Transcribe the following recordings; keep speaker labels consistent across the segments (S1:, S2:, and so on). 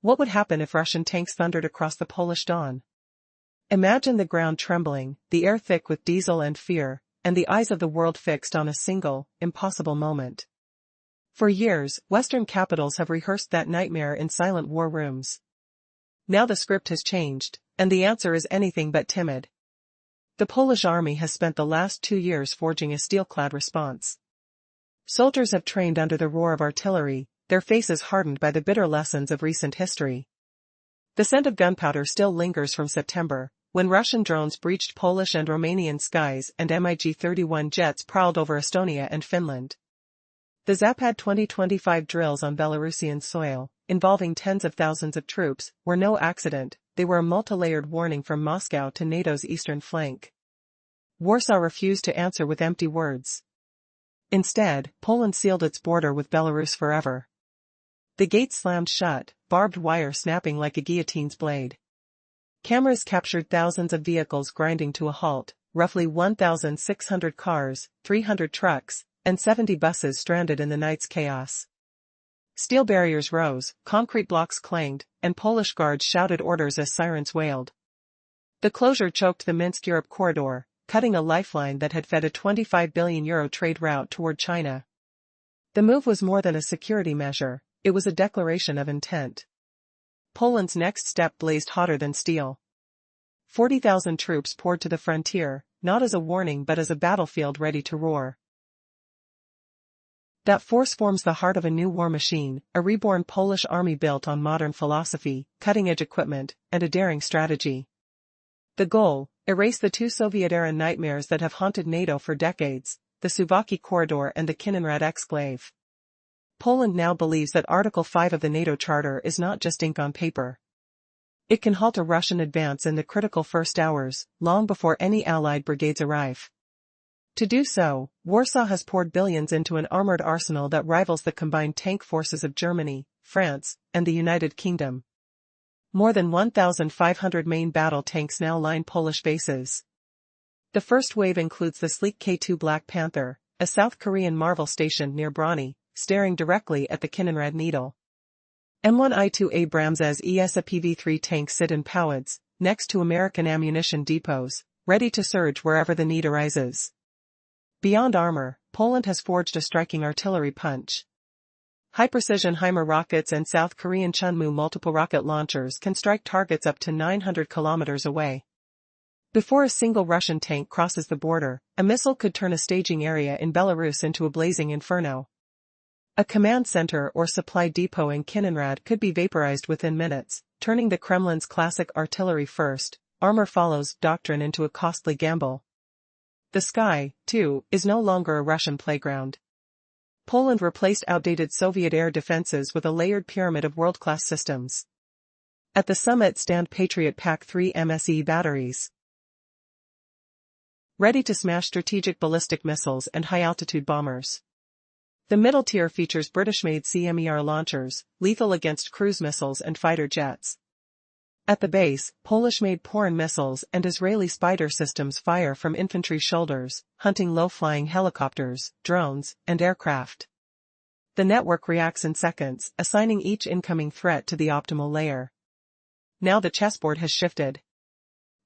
S1: What would happen if Russian tanks thundered across the Polish Don? Imagine the ground trembling, the air thick with diesel and fear, and the eyes of the world fixed on a single, impossible moment. For years, Western capitals have rehearsed that nightmare in silent war rooms. Now the script has changed, and the answer is anything but timid. The Polish army has spent the last 2 years forging a steel-clad response. Soldiers have trained under the roar of artillery, their faces hardened by the bitter lessons of recent history. The scent of gunpowder still lingers from September, when Russian drones breached Polish and Romanian skies and MiG-31 jets prowled over Estonia and Finland. The Zapad 2025 drills on Belarusian soil, involving tens of thousands of troops, were no accident, they were a multi-layered warning from Moscow to NATO's eastern flank. Warsaw refused to answer with empty words. Instead, Poland sealed its border with Belarus forever. The gates slammed shut, barbed wire snapping like a guillotine's blade. Cameras captured thousands of vehicles grinding to a halt, roughly 1,600 cars, 300 trucks, and 70 buses stranded in the night's chaos. Steel barriers rose, concrete blocks clanged, and Polish guards shouted orders as sirens wailed. The closure choked the Minsk-Europe corridor, cutting a lifeline that had fed a €25 billion trade route toward China. The move was more than a security measure, it was a declaration of intent. Poland's next step blazed hotter than steel. 40,000 troops poured to the frontier, not as a warning but as a battlefield ready to roar. That force forms the heart of a new war machine, a reborn Polish army built on modern philosophy, cutting-edge equipment, and a daring strategy. The goal: erase the 2 Soviet-era nightmares that have haunted NATO for decades, the Suwałki Corridor and the Kaliningrad exclave. Poland now believes that Article 5 of the NATO Charter is not just ink on paper. It can halt a Russian advance in the critical first hours, long before any Allied brigades arrive. To do so, Warsaw has poured billions into an armored arsenal that rivals the combined tank forces of Germany, France, and the United Kingdom. More than 1,500 main battle tanks now line Polish bases. The first wave includes the sleek K2 Black Panther, a South Korean Marvel stationed near Brony, staring directly at the Kaliningrad Needle. M1I2 Abrams as ESA PV-3 tanks sit in Powidz, next to American ammunition depots, ready to surge wherever the need arises. Beyond armor, Poland has forged a striking artillery punch. High-precision HIMARS rockets and South Korean Chunmoo multiple rocket launchers can strike targets up to 900 kilometers away. Before a single Russian tank crosses the border, a missile could turn a staging area in Belarus into a blazing inferno. A command center or supply depot in Kaliningrad could be vaporized within minutes, turning the Kremlin's classic artillery first, armor follows doctrine into a costly gamble. The sky, too, is no longer a Russian playground. Poland replaced outdated Soviet air defenses with a layered pyramid of world-class systems. At the summit stand Patriot PAC-3 MSE batteries, ready to smash strategic ballistic missiles and high-altitude bombers. The middle tier features British-made CMER launchers, lethal against cruise missiles and fighter jets. At the base, Polish-made Poran missiles and Israeli Spider systems fire from infantry shoulders, hunting low-flying helicopters, drones, and aircraft. The network reacts in seconds, assigning each incoming threat to the optimal layer. Now the chessboard has shifted.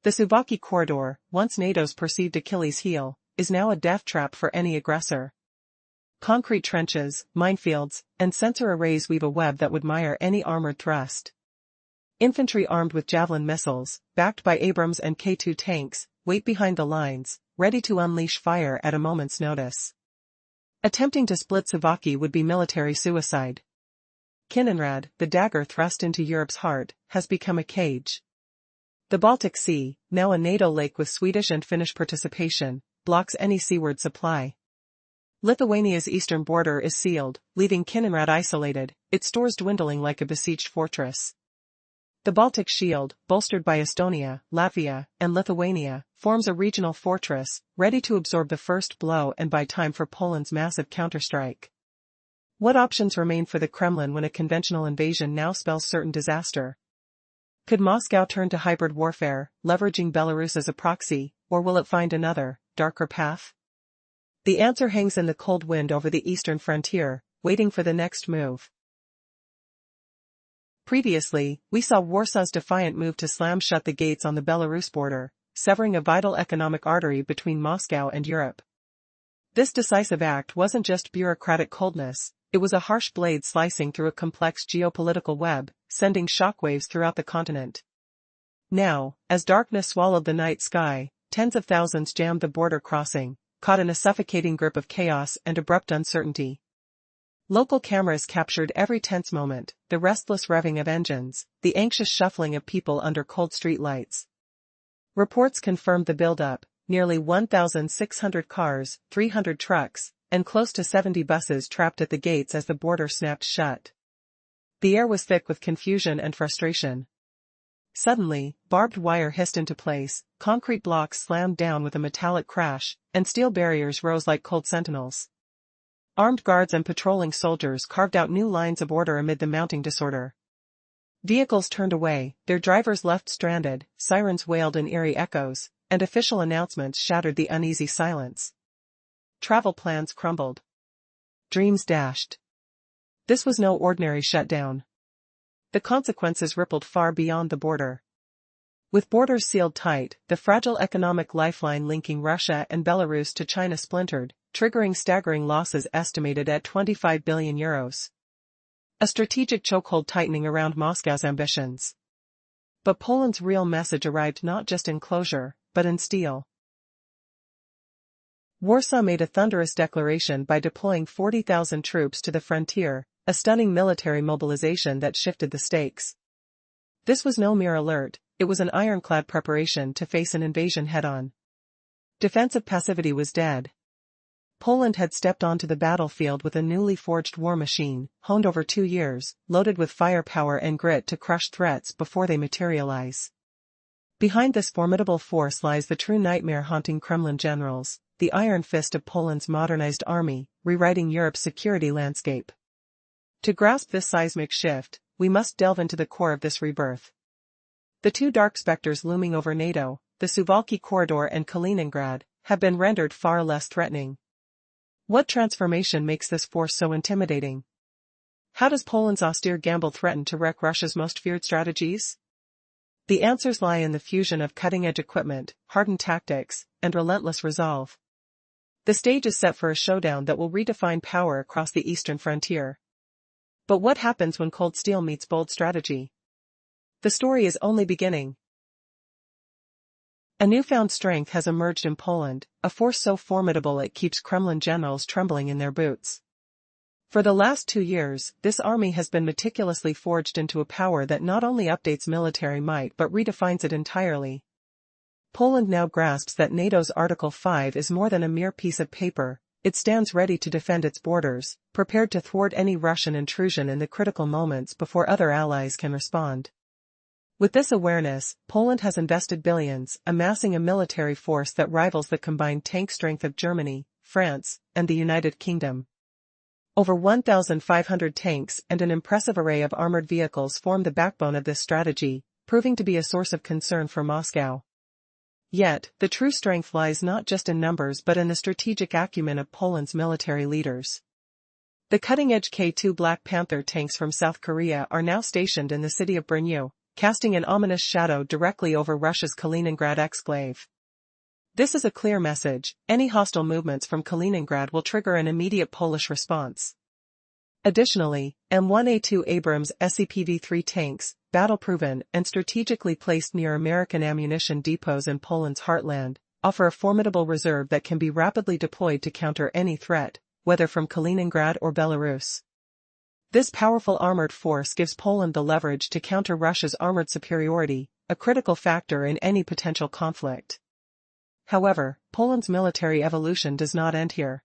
S1: The Suwałki Corridor, once NATO's perceived Achilles heel, is now a death trap for any aggressor. Concrete trenches, minefields, and sensor arrays weave a web that would mire any armored thrust. Infantry armed with Javelin missiles, backed by Abrams and K2 tanks, wait behind the lines, ready to unleash fire at a moment's notice. Attempting to split Suwałki would be military suicide. Kaliningrad, the dagger thrust into Europe's heart, has become a cage. The Baltic Sea, now a NATO lake with Swedish and Finnish participation, blocks any seaward supply. Lithuania's eastern border is sealed, leaving Kaliningrad isolated, its stores dwindling like a besieged fortress. The Baltic Shield, bolstered by Estonia, Latvia, and Lithuania, forms a regional fortress, ready to absorb the first blow and buy time for Poland's massive counterstrike. What options remain for the Kremlin when a conventional invasion now spells certain disaster? Could Moscow turn to hybrid warfare, leveraging Belarus as a proxy, or will it find another, darker path? The answer hangs in the cold wind over the eastern frontier, waiting for the next move. Previously, we saw Warsaw's defiant move to slam shut the gates on the Belarus border, severing a vital economic artery between Moscow and Europe. This decisive act wasn't just bureaucratic coldness, it was a harsh blade slicing through a complex geopolitical web, sending shockwaves throughout the continent. Now, as darkness swallowed the night sky, tens of thousands jammed the border crossing, caught in a suffocating grip of chaos and abrupt uncertainty. Local cameras captured every tense moment, the restless revving of engines, the anxious shuffling of people under cold street lights. Reports confirmed the buildup, nearly 1,600 cars, 300 trucks, and close to 70 buses trapped at the gates as the border snapped shut. The air was thick with confusion and frustration. Suddenly, barbed wire hissed into place, concrete blocks slammed down with a metallic crash, and steel barriers rose like cold sentinels. Armed guards and patrolling soldiers carved out new lines of order amid the mounting disorder. Vehicles turned away, their drivers left stranded, sirens wailed in eerie echoes, and official announcements shattered the uneasy silence. Travel plans crumbled. Dreams dashed. This was no ordinary shutdown. The consequences rippled far beyond the border. With borders sealed tight, the fragile economic lifeline linking Russia and Belarus to China splintered, triggering staggering losses estimated at €25 billion. A strategic chokehold tightening around Moscow's ambitions. But Poland's real message arrived not just in closure, but in steel. Warsaw made a thunderous declaration by deploying 40,000 troops to the frontier, a stunning military mobilization that shifted the stakes. This was no mere alert, it was an ironclad preparation to face an invasion head-on. Defensive passivity was dead. Poland had stepped onto the battlefield with a newly forged war machine, honed over 2 years, loaded with firepower and grit to crush threats before they materialize. Behind this formidable force lies the true nightmare haunting Kremlin generals, the iron fist of Poland's modernized army, rewriting Europe's security landscape. To grasp this seismic shift, we must delve into the core of this rebirth. The two dark specters looming over NATO, the Suwalki Corridor and Kaliningrad, have been rendered far less threatening. What transformation makes this force so intimidating? How does Poland's austere gamble threaten to wreck Russia's most feared strategies? The answers lie in the fusion of cutting-edge equipment, hardened tactics, and relentless resolve. The stage is set for a showdown that will redefine power across the eastern frontier. But what happens when cold steel meets bold strategy? The story is only beginning. A newfound strength has emerged in Poland, a force so formidable it keeps Kremlin generals trembling in their boots. For the last 2 years, this army has been meticulously forged into a power that not only updates military might but redefines it entirely. Poland now grasps that NATO's Article 5 is more than a mere piece of paper, it stands ready to defend its borders, prepared to thwart any Russian intrusion in the critical moments before other allies can respond. With this awareness, Poland has invested billions, amassing a military force that rivals the combined tank strength of Germany, France, and the United Kingdom. Over 1,500 tanks and an impressive array of armored vehicles form the backbone of this strategy, proving to be a source of concern for Moscow. Yet, the true strength lies not just in numbers but in the strategic acumen of Poland's military leaders. The cutting-edge K2 Black Panther tanks from South Korea are now stationed in the city of Brno, casting an ominous shadow directly over Russia's Kaliningrad exclave. This is a clear message: any hostile movements from Kaliningrad will trigger an immediate Polish response. Additionally, M1A2 Abrams SCPV-3 tanks, battle-proven and strategically placed near American ammunition depots in Poland's heartland, offer a formidable reserve that can be rapidly deployed to counter any threat, whether from Kaliningrad or Belarus. This powerful armored force gives Poland the leverage to counter Russia's armored superiority, a critical factor in any potential conflict. However, Poland's military evolution does not end here.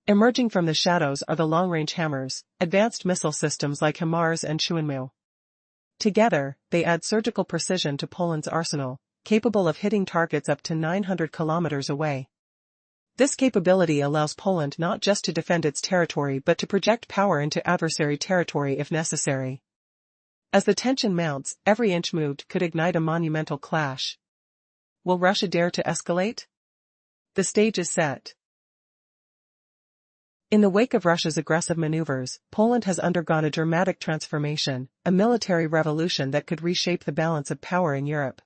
S1: Emerging from the shadows are the long-range hammers, advanced missile systems like HIMARS and Szymiel. Together, they add surgical precision to Poland's arsenal, capable of hitting targets up to 900 kilometers away. This capability allows Poland not just to defend its territory but to project power into adversary territory if necessary. As the tension mounts, every inch moved could ignite a monumental clash. Will Russia dare to escalate? The stage is set. In the wake of Russia's aggressive maneuvers, Poland has undergone a dramatic transformation, a military revolution that could reshape the balance of power in Europe.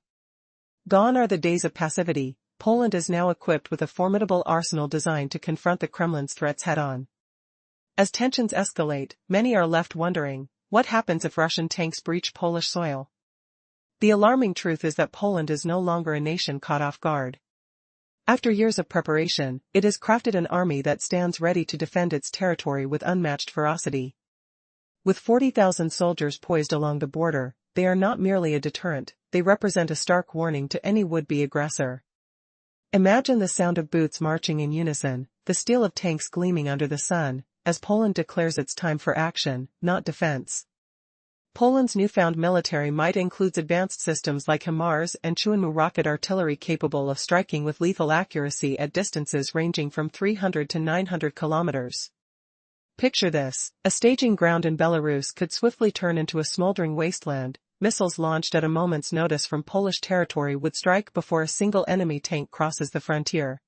S1: Gone are the days of passivity. Poland is now equipped with a formidable arsenal designed to confront the Kremlin's threats head-on. As tensions escalate, many are left wondering, what happens if Russian tanks breach Polish soil? The alarming truth is that Poland is no longer a nation caught off guard. After years of preparation, it has crafted an army that stands ready to defend its territory with unmatched ferocity. With 40,000 soldiers poised along the border, they are not merely a deterrent, they represent a stark warning to any would-be aggressor. Imagine the sound of boots marching in unison, the steel of tanks gleaming under the sun, as Poland declares it's time for action, not defense. Poland's newfound military might includes advanced systems like HIMARS and Chunmu rocket artillery capable of striking with lethal accuracy at distances ranging from 300 to 900 kilometers. Picture this, a staging ground in Belarus could swiftly turn into a smoldering wasteland. Missiles launched at a moment's notice from Polish territory would strike before a single enemy tank crosses the frontier.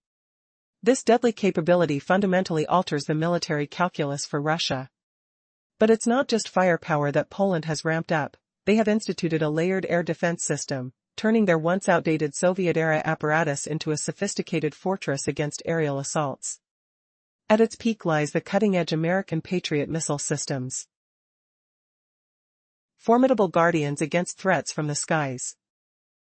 S1: This deadly capability fundamentally alters the military calculus for Russia. But it's not just firepower that Poland has ramped up, they have instituted a layered air defense system, turning their once outdated Soviet-era apparatus into a sophisticated fortress against aerial assaults. At its peak lies the cutting-edge American Patriot missile systems. Formidable guardians against threats from the skies.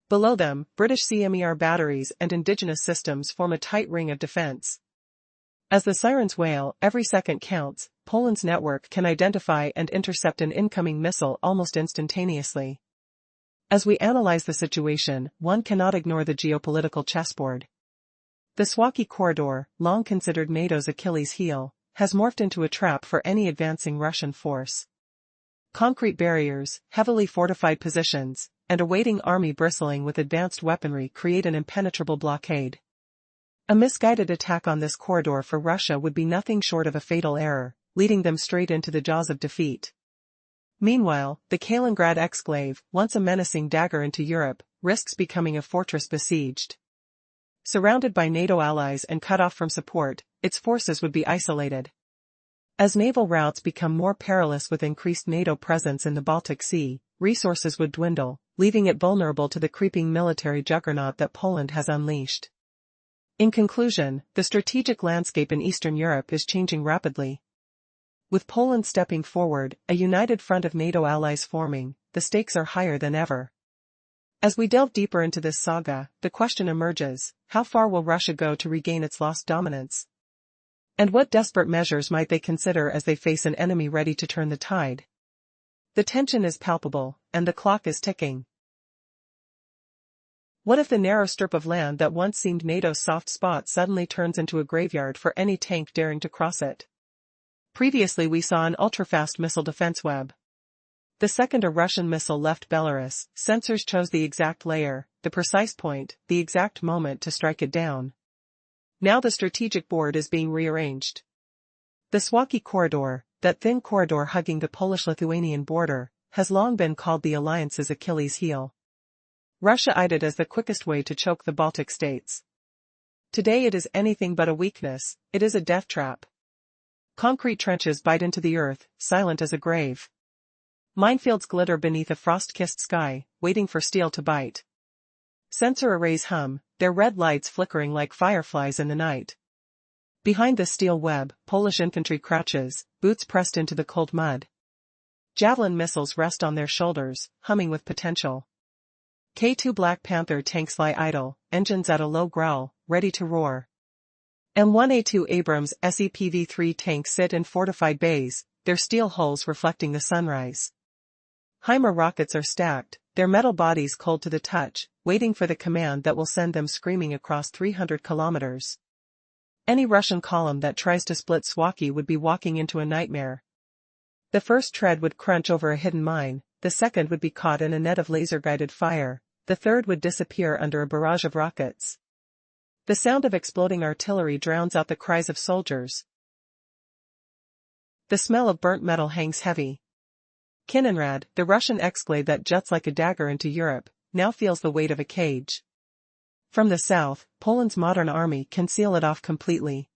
S1: Below them, British CMER batteries and indigenous systems form a tight ring of defense. As the sirens wail, every second counts. Poland's network can identify and intercept an incoming missile almost instantaneously. As we analyze the situation, one cannot ignore the geopolitical chessboard. The Suwałki corridor, long considered NATO's Achilles heel, has morphed into a trap for any advancing Russian force. Concrete barriers, heavily fortified positions, and a waiting army bristling with advanced weaponry create an impenetrable blockade. A misguided attack on this corridor for Russia would be nothing short of a fatal error, leading them straight into the jaws of defeat. Meanwhile, the Kaliningrad exclave, once a menacing dagger into Europe, risks becoming a fortress besieged. Surrounded by NATO allies and cut off from support, its forces would be isolated. As naval routes become more perilous with increased NATO presence in the Baltic Sea, resources would dwindle, leaving it vulnerable to the creeping military juggernaut that Poland has unleashed. In conclusion, the strategic landscape in Eastern Europe is changing rapidly. With Poland stepping forward, a united front of NATO allies forming, the stakes are higher than ever. As we delve deeper into this saga, the question emerges, how far will Russia go to regain its lost dominance? And what desperate measures might they consider as they face an enemy ready to turn the tide? The tension is palpable, and the clock is ticking. What if the narrow strip of land that once seemed NATO's soft spot suddenly turns into a graveyard for any tank daring to cross it? Previously we saw an ultra-fast missile defense web. The second a Russian missile left Belarus, sensors chose the exact layer, the precise point, the exact moment to strike it down. Now the strategic board is being rearranged. The Suwałki corridor, that thin corridor hugging the Polish-Lithuanian border, has long been called the alliance's Achilles heel. Russia eyed it as the quickest way to choke the Baltic states. Today it is anything but a weakness, it is a death trap. Concrete trenches bite into the earth, silent as a grave. Minefields glitter beneath a frost-kissed sky, waiting for steel to bite. Sensor arrays hum, their red lights flickering like fireflies in the night. Behind the steel web, Polish infantry crouches, boots pressed into the cold mud. Javelin missiles rest on their shoulders, humming with potential. K2 Black Panther tanks lie idle, engines at a low growl, ready to roar. M1A2 Abrams SEPV-3 tanks sit in fortified bays, their steel hulls reflecting the sunrise. HIMARS rockets are stacked, their metal bodies cold to the touch, waiting for the command that will send them screaming across 300 kilometers. Any Russian column that tries to split Suwałki would be walking into a nightmare. The first tread would crunch over a hidden mine, the second would be caught in a net of laser-guided fire, the third would disappear under a barrage of rockets. The sound of exploding artillery drowns out the cries of soldiers. The smell of burnt metal hangs heavy. Kaliningrad, the Russian exclave that juts like a dagger into Europe, now feels the weight of a cage. From the south, Poland's modern army can seal it off completely.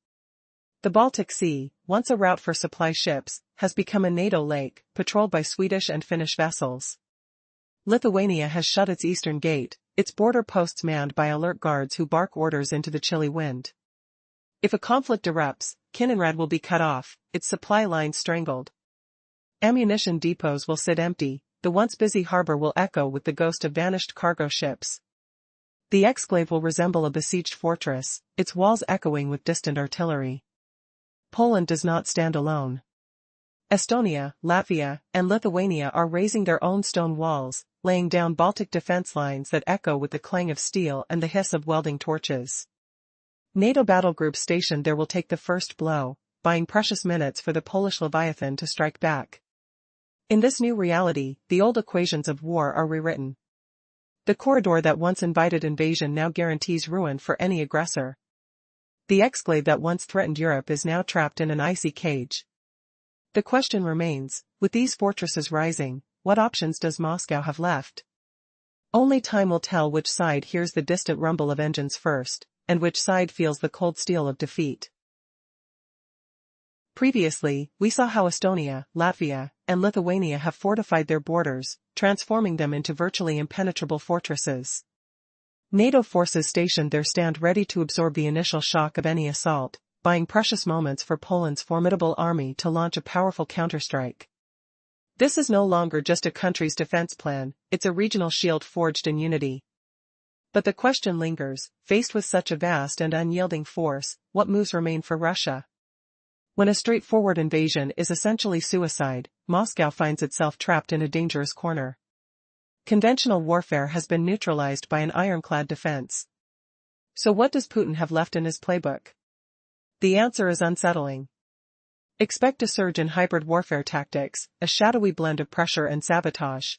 S1: The Baltic Sea, once a route for supply ships, has become a NATO lake, patrolled by Swedish and Finnish vessels. Lithuania has shut its eastern gate, its border posts manned by alert guards who bark orders into the chilly wind. If a conflict erupts, Kaliningrad will be cut off, its supply lines strangled. Ammunition depots will sit empty, the once busy harbor will echo with the ghost of vanished cargo ships. The exclave will resemble a besieged fortress, its walls echoing with distant artillery. Poland does not stand alone. Estonia, Latvia, and Lithuania are raising their own stone walls, laying down Baltic defense lines that echo with the clang of steel and the hiss of welding torches. NATO battle groups stationed there will take the first blow, buying precious minutes for the Polish Leviathan to strike back. In this new reality, the old equations of war are rewritten. The corridor that once invited invasion now guarantees ruin for any aggressor. The exclave that once threatened Europe is now trapped in an icy cage. The question remains, with these fortresses rising, what options does Moscow have left? Only time will tell which side hears the distant rumble of engines first, and which side feels the cold steel of defeat. Previously, we saw how Estonia, Latvia, and Lithuania have fortified their borders, transforming them into virtually impenetrable fortresses. NATO forces stationed there stand ready to absorb the initial shock of any assault, buying precious moments for Poland's formidable army to launch a powerful counterstrike. This is no longer just a country's defense plan, it's a regional shield forged in unity. But the question lingers, faced with such a vast and unyielding force, what moves remain for Russia? When a straightforward invasion is essentially suicide, Moscow finds itself trapped in a dangerous corner. Conventional warfare has been neutralized by an ironclad defense. So what does Putin have left in his playbook? The answer is unsettling. Expect a surge in hybrid warfare tactics, a shadowy blend of pressure and sabotage.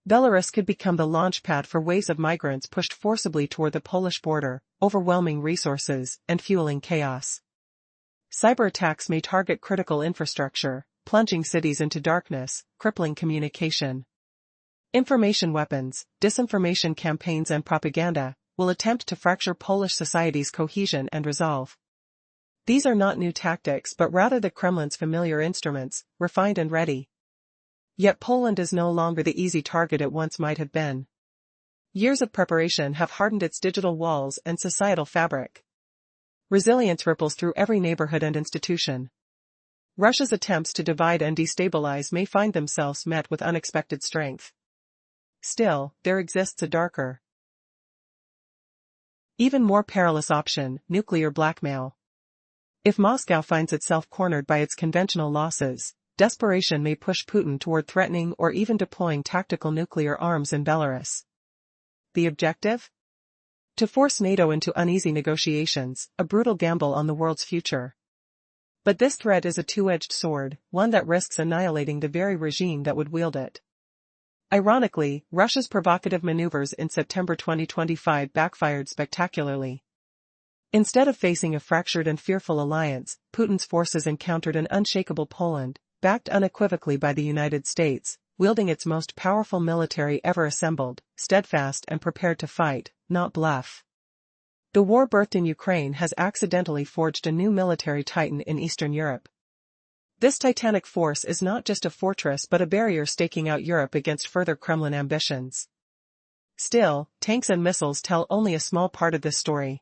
S1: Belarus could become the launchpad for waves of migrants pushed forcibly toward the Polish border, overwhelming resources and fueling chaos. Cyber attacks may target critical infrastructure, plunging cities into darkness, crippling communication. Information weapons, disinformation campaigns and propaganda will attempt to fracture Polish society's cohesion and resolve. These are not new tactics but rather the Kremlin's familiar instruments, refined and ready. Yet Poland is no longer the easy target it once might have been. Years of preparation have hardened its digital walls and societal fabric. Resilience ripples through every neighborhood and institution. Russia's attempts to divide and destabilize may find themselves met with unexpected strength. Still, there exists a darker, even more perilous option: nuclear blackmail. If Moscow finds itself cornered by its conventional losses, desperation may push Putin toward threatening or even deploying tactical nuclear arms in Belarus. The objective? To force NATO into uneasy negotiations, a brutal gamble on the world's future. But this threat is a two-edged sword, one that risks annihilating the very regime that would wield it. Ironically, Russia's provocative maneuvers in September 2025 backfired spectacularly. Instead of facing a fractured and fearful alliance, Putin's forces encountered an unshakable Poland, backed unequivocally by the United States, wielding its most powerful military ever assembled, steadfast and prepared to fight, not bluff. The war birthed in Ukraine has accidentally forged a new military titan in Eastern Europe. This titanic force is not just a fortress but a barrier staking out Europe against further Kremlin ambitions. Still, tanks and missiles tell only a small part of this story.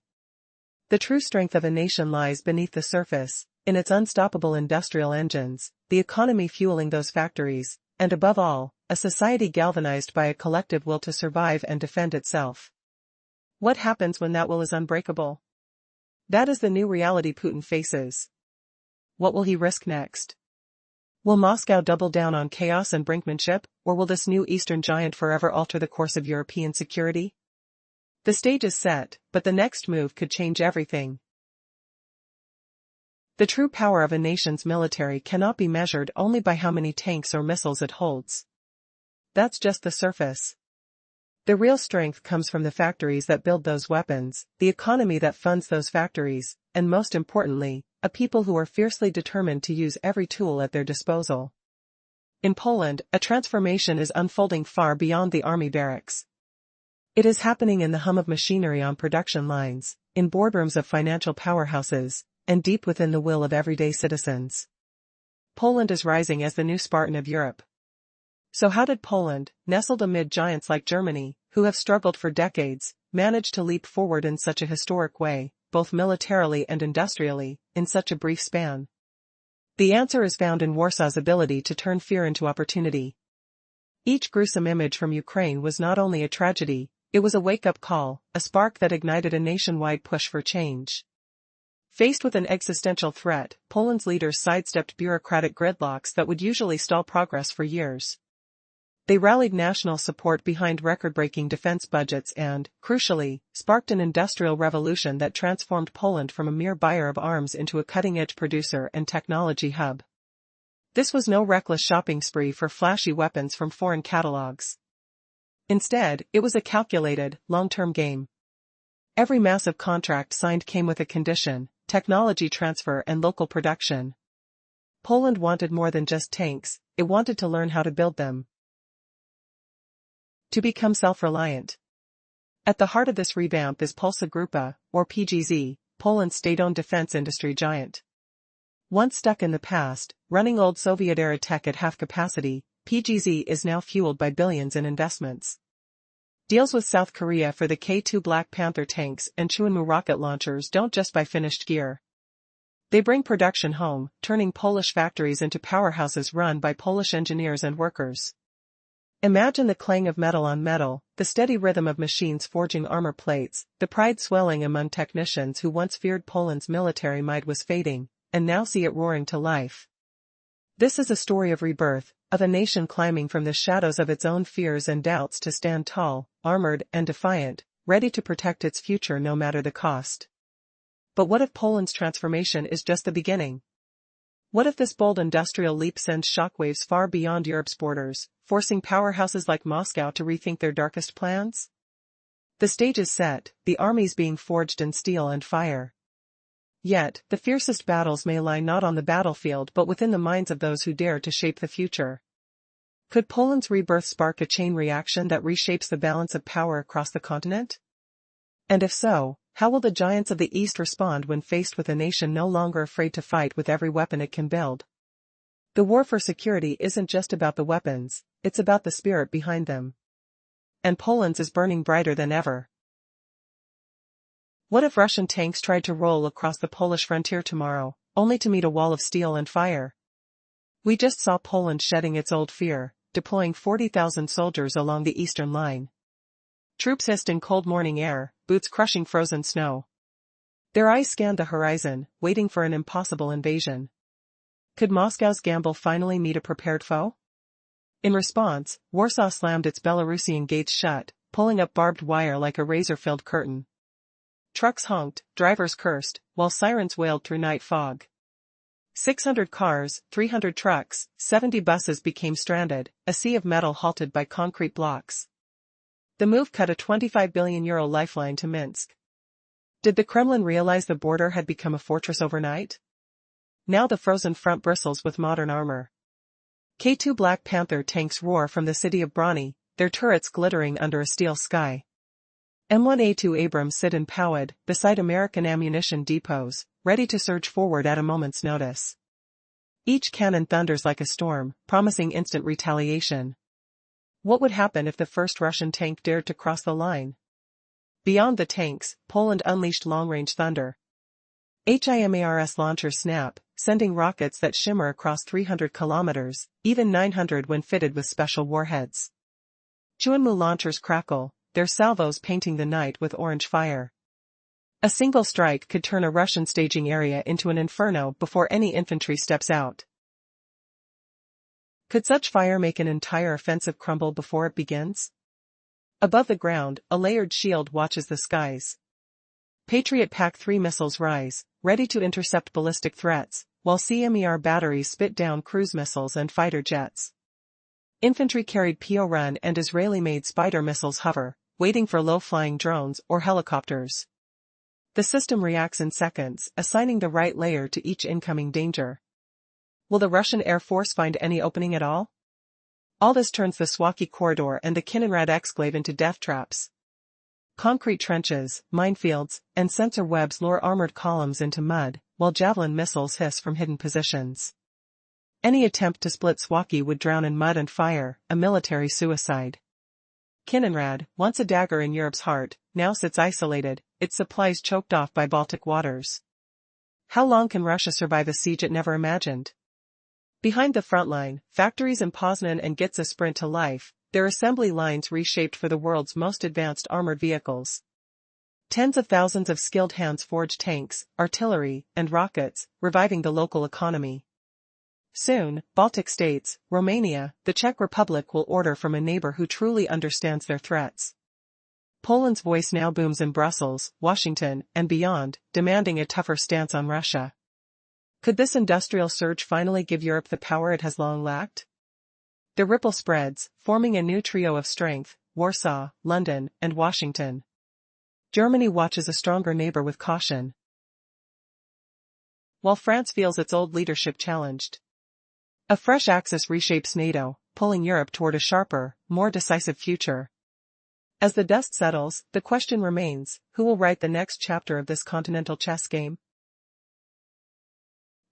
S1: The true strength of a nation lies beneath the surface, in its unstoppable industrial engines, the economy fueling those factories, and above all, a society galvanized by a collective will to survive and defend itself. What happens when that will is unbreakable? That is the new reality Putin faces. What will he risk next? Will Moscow double down on chaos and brinkmanship, or will this new Eastern giant forever alter the course of European security? The stage is set, but the next move could change everything. The true power of a nation's military cannot be measured only by how many tanks or missiles it holds. That's just the surface. The real strength comes from the factories that build those weapons, the economy that funds those factories, and most importantly, a people who are fiercely determined to use every tool at their disposal. In Poland, a transformation is unfolding far beyond the army barracks. It is happening in the hum of machinery on production lines, in boardrooms of financial powerhouses, and deep within the will of everyday citizens. Poland is rising as the new Spartan of Europe. So how did Poland, nestled amid giants like Germany, who have struggled for decades, manage to leap forward in such a historic way, both militarily and industrially, in such a brief span? The answer is found in Warsaw's ability to turn fear into opportunity. Each gruesome image from Ukraine was not only a tragedy, it was a wake-up call, a spark that ignited a nationwide push for change. Faced with an existential threat, Poland's leaders sidestepped bureaucratic gridlocks that would usually stall progress for years. They rallied national support behind record-breaking defense budgets and, crucially, sparked an industrial revolution that transformed Poland from a mere buyer of arms into a cutting-edge producer and technology hub. This was no reckless shopping spree for flashy weapons from foreign catalogs. Instead, it was a calculated, long-term game. Every massive contract signed came with a condition: technology transfer and local production. Poland wanted more than just tanks, it wanted to learn how to build them. To become self-reliant. At the heart of this revamp is Polska Grupa, or PGZ, Poland's state-owned defense industry giant. Once stuck in the past, running old Soviet-era tech at half capacity, PGZ is now fueled by billions in investments. Deals with South Korea for the K2 Black Panther tanks and Chunmu rocket launchers don't just buy finished gear. They bring production home, turning Polish factories into powerhouses run by Polish engineers and workers. Imagine the clang of metal on metal, the steady rhythm of machines forging armor plates, the pride swelling among technicians who once feared Poland's military might was fading, and now see it roaring to life. This is a story of rebirth, of a nation climbing from the shadows of its own fears and doubts to stand tall, armored and defiant, ready to protect its future no matter the cost. But what if Poland's transformation is just the beginning? What if this bold industrial leap sends shockwaves far beyond Europe's borders, forcing powerhouses like Moscow to rethink their darkest plans? The stage is set, the armies being forged in steel and fire. Yet, the fiercest battles may lie not on the battlefield but within the minds of those who dare to shape the future. Could Poland's rebirth spark a chain reaction that reshapes the balance of power across the continent? And if so, how will the giants of the East respond when faced with a nation no longer afraid to fight with every weapon it can build? The war for security isn't just about the weapons, it's about the spirit behind them. And Poland's is burning brighter than ever. What if Russian tanks tried to roll across the Polish frontier tomorrow, only to meet a wall of steel and fire? We just saw Poland shedding its old fear, deploying 40,000 soldiers along the eastern line. Troops hissed in cold morning air, boots crushing frozen snow. Their eyes scanned the horizon, waiting for an impossible invasion. Could Moscow's gamble finally meet a prepared foe? In response, Warsaw slammed its Belarusian gates shut, pulling up barbed wire like a razor-filled curtain. Trucks honked, drivers cursed, while sirens wailed through night fog. 600 cars, 300 trucks, 70 buses became stranded, a sea of metal halted by concrete blocks. The move cut a €25 billion lifeline to Minsk. Did the Kremlin realize the border had become a fortress overnight? Now the frozen front bristles with modern armor. K2 Black Panther tanks roar from the city of Brony, their turrets glittering under a steel sky. M1A2 Abrams sit empowed beside American ammunition depots, ready to surge forward at a moment's notice. Each cannon thunders like a storm, promising instant retaliation. What would happen if the first Russian tank dared to cross the line? Beyond the tanks, Poland unleashed long-range thunder. HIMARS launchers snap, sending rockets that shimmer across 300 kilometers, even 900 when fitted with special warheads. Chunmu launchers crackle, their salvos painting the night with orange fire. A single strike could turn a Russian staging area into an inferno before any infantry steps out. Could such fire make an entire offensive crumble before it begins? Above the ground, a layered shield watches the skies. Patriot PAC-3 missiles rise, ready to intercept ballistic threats, while CMER batteries spit down cruise missiles and fighter jets. Infantry-carried PO-Run and Israeli-made Spider missiles hover, waiting for low-flying drones or helicopters. The system reacts in seconds, assigning the right layer to each incoming danger. Will the Russian Air Force find any opening at all? All this turns the Suwałki corridor and the Kaliningrad exclave into death traps. Concrete trenches, minefields, and sensor webs lure armored columns into mud, while javelin missiles hiss from hidden positions. Any attempt to split Suwałki would drown in mud and fire, a military suicide. Kaliningrad, once a dagger in Europe's heart, now sits isolated, its supplies choked off by Baltic waters. How long can Russia survive a siege it never imagined? Behind the front line, factories in Poznan and Gitza sprint to life, their assembly lines reshaped for the world's most advanced armored vehicles. Tens of thousands of skilled hands forge tanks, artillery, and rockets, reviving the local economy. Soon, Baltic states, Romania, the Czech Republic will order from a neighbor who truly understands their threats. Poland's voice now booms in Brussels, Washington, and beyond, demanding a tougher stance on Russia. Could this industrial surge finally give Europe the power it has long lacked? The ripple spreads, forming a new trio of strength: Warsaw, London, and Washington. Germany watches a stronger neighbor with caution, while France feels its old leadership challenged. A fresh axis reshapes NATO, pulling Europe toward a sharper, more decisive future. As the dust settles, the question remains, who will write the next chapter of this continental chess game?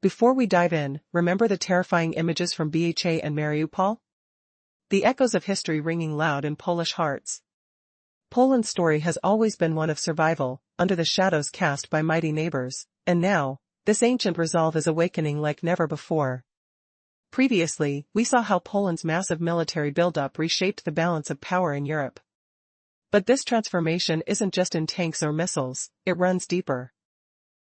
S1: Before we dive in, remember the terrifying images from Bcha and Mariupol? The echoes of history ringing loud in Polish hearts. Poland's story has always been one of survival, under the shadows cast by mighty neighbors, and now, this ancient resolve is awakening like never before. Previously, we saw how Poland's massive military buildup reshaped the balance of power in Europe. But this transformation isn't just in tanks or missiles, it runs deeper.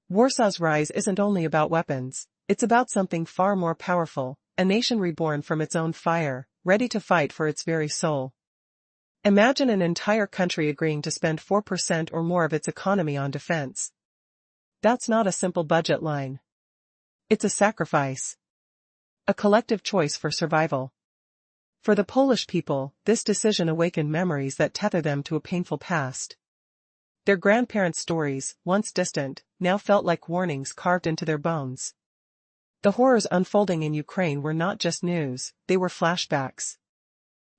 S1: Warsaw's rise isn't only about weapons, it's about something far more powerful, a nation reborn from its own fire, ready to fight for its very soul. Imagine an entire country agreeing to spend 4% or more of its economy on defense. That's not a simple budget line. It's a sacrifice. A collective choice for survival. For the Polish people, this decision awakened memories that tether them to a painful past. Their grandparents' stories, once distant, now felt like warnings carved into their bones. The horrors unfolding in Ukraine were not just news, they were flashbacks.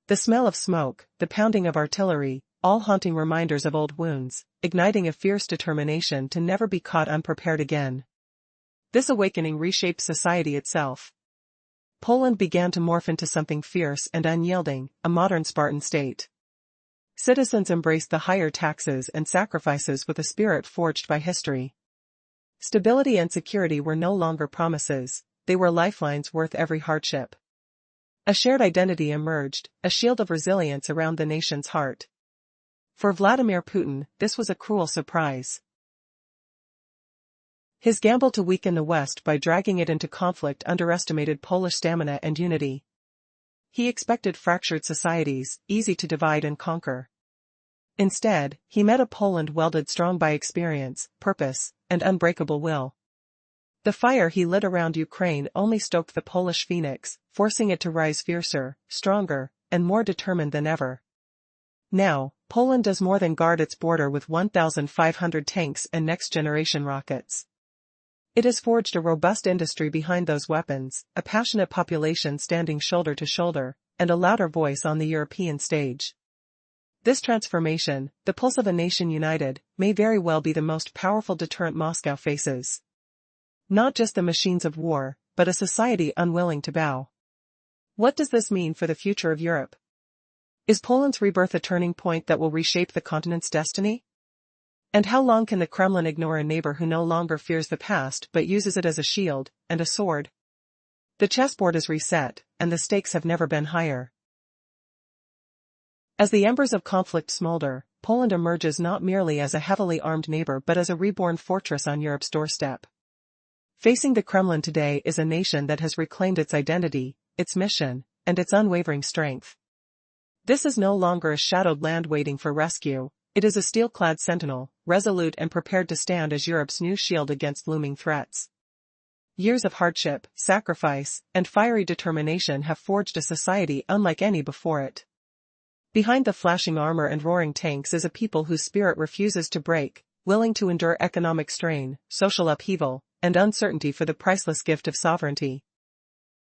S1: The smell of smoke, the pounding of artillery, all haunting reminders of old wounds, igniting a fierce determination to never be caught unprepared again. This awakening reshaped society itself. Poland began to morph into something fierce and unyielding, a modern Spartan state. Citizens embraced the higher taxes and sacrifices with a spirit forged by history. Stability and security were no longer promises, they were lifelines worth every hardship. A shared identity emerged, a shield of resilience around the nation's heart. For Vladimir Putin, this was a cruel surprise. His gamble to weaken the West by dragging it into conflict underestimated Polish stamina and unity. He expected fractured societies, easy to divide and conquer. Instead, he met a Poland welded strong by experience, purpose, and unbreakable will. The fire he lit around Ukraine only stoked the Polish phoenix, forcing it to rise fiercer, stronger, and more determined than ever. Now, Poland does more than guard its border with 1,500 tanks and next-generation rockets. It has forged a robust industry behind those weapons, a passionate population standing shoulder to shoulder, and a louder voice on the European stage. This transformation, the pulse of a nation united, may very well be the most powerful deterrent Moscow faces. Not just the machines of war, but a society unwilling to bow. What does this mean for the future of Europe? Is Poland's rebirth a turning point that will reshape the continent's destiny? And how long can the Kremlin ignore a neighbor who no longer fears the past but uses it as a shield and a sword? The chessboard is reset, and the stakes have never been higher. As the embers of conflict smolder, Poland emerges not merely as a heavily armed neighbor but as a reborn fortress on Europe's doorstep. Facing the Kremlin today is a nation that has reclaimed its identity, its mission, and its unwavering strength. This is no longer a shadowed land waiting for rescue, it is a steel-clad sentinel, resolute and prepared to stand as Europe's new shield against looming threats. Years of hardship, sacrifice, and fiery determination have forged a society unlike any before it. Behind the flashing armor and roaring tanks is a people whose spirit refuses to break, willing to endure economic strain, social upheaval, and uncertainty for the priceless gift of sovereignty.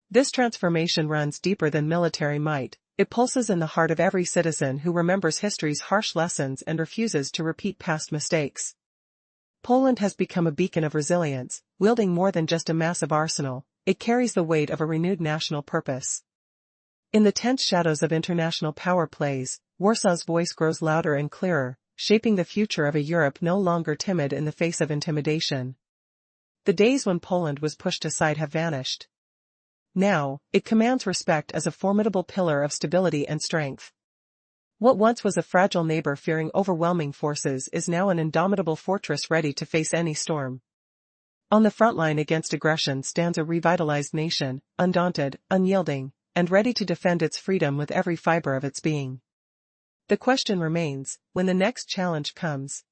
S1: This transformation runs deeper than military might. It pulses in the heart of every citizen who remembers history's harsh lessons and refuses to repeat past mistakes. Poland has become a beacon of resilience, wielding more than just a massive arsenal, it carries the weight of a renewed national purpose. In the tense shadows of international power plays, Warsaw's voice grows louder and clearer, shaping the future of a Europe no longer timid in the face of intimidation. The days when Poland was pushed aside have vanished. Now, it commands respect as a formidable pillar of stability and strength. What once was a fragile neighbor fearing overwhelming forces is now an indomitable fortress ready to face any storm. On the front line against aggression stands a revitalized nation, undaunted, unyielding, and ready to defend its freedom with every fiber of its being. The question remains, when the next challenge comes,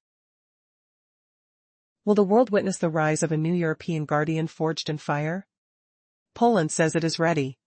S1: will the world witness the rise of a new European guardian forged in fire? Poland says it is ready.